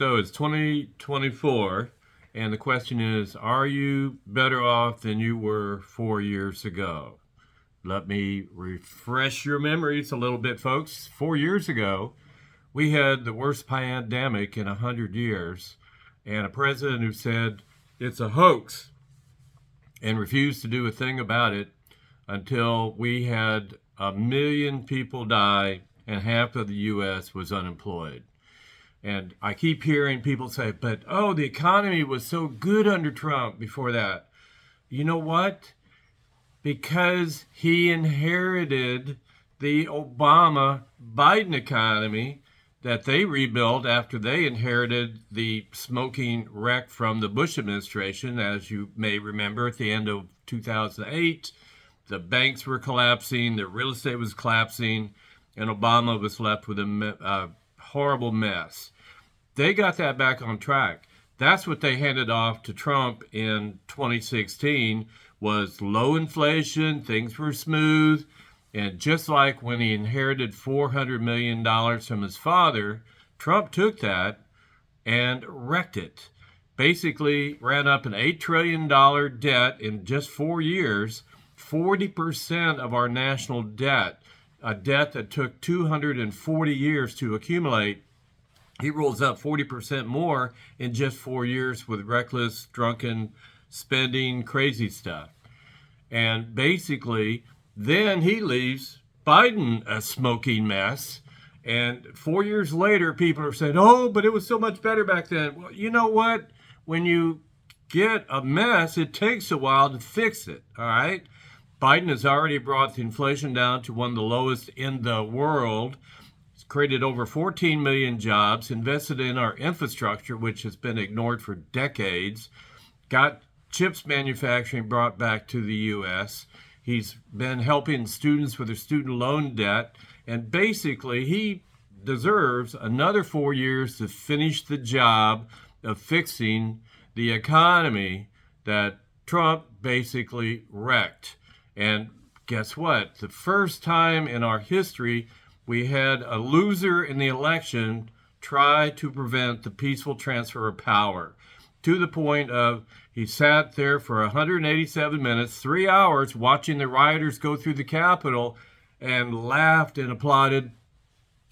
So it's 2024, and the question is, are you better off than you were 4 years ago? Let me refresh your memories a little bit, folks. 4 years ago, we had the worst pandemic in 100 years, and a president who said it's a hoax and refused to do a thing about it until we had 1 million people die and half of the U.S. was unemployed. And I keep hearing people say, but oh, the economy was so good under Trump before that. You know what? Because he inherited the Obama Biden economy that they rebuilt after they inherited the smoking wreck from the Bush administration. As you may remember, at the end of 2008, the banks were collapsing, the real estate was collapsing, and Obama was left with a horrible mess. They got that back on track. That's what they handed off to Trump in 2016 was low inflation, things were smooth, and just like when he inherited $400 million from his father, Trump took that and wrecked it. Basically ran up an $8 trillion debt in just 4 years, 40% of our national debt, a debt that took 240 years to accumulate. He rolls up 40% more in just 4 years with reckless, drunken spending, crazy stuff. And basically, then he leaves Biden a smoking mess. And 4 years later, people are saying, oh, but it was so much better back then. Well, you know what? When you get a mess, it takes a while to fix it, all right? Biden has already brought the inflation down to one of the lowest in the world. He's created over 14 million jobs, invested in our infrastructure, which has been ignored for decades, got chips manufacturing brought back to the U.S. He's been helping students with their student loan debt, and basically he deserves another 4 years to finish the job of fixing the economy that Trump basically wrecked. And guess what? The first time in our history we had a loser in the election try to prevent the peaceful transfer of power, to the point of he sat there for 187 minutes, 3 hours, watching the rioters go through the Capitol and laughed and applauded.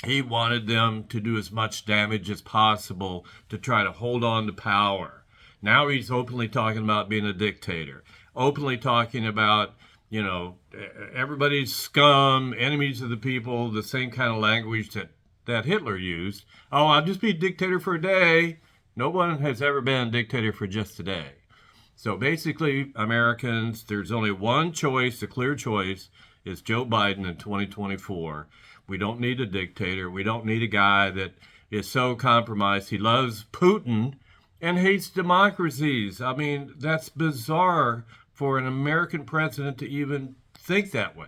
He wanted them to do as much damage as possible to try to hold on to power. Now he's openly talking about being a dictator, openly talking about, everybody's scum, enemies of the people, the same kind of language that Hitler used. Oh, I'll just be a dictator for a day. No one has ever been a dictator for just a day. So basically, Americans, there's only one choice, a clear choice, is Joe Biden in 2024. We don't need a dictator. We don't need a guy that is so compromised. He loves Putin and hates democracies. I mean, that's bizarre for an American president to even think that way.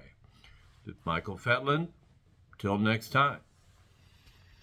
Michael Fetland, till next time.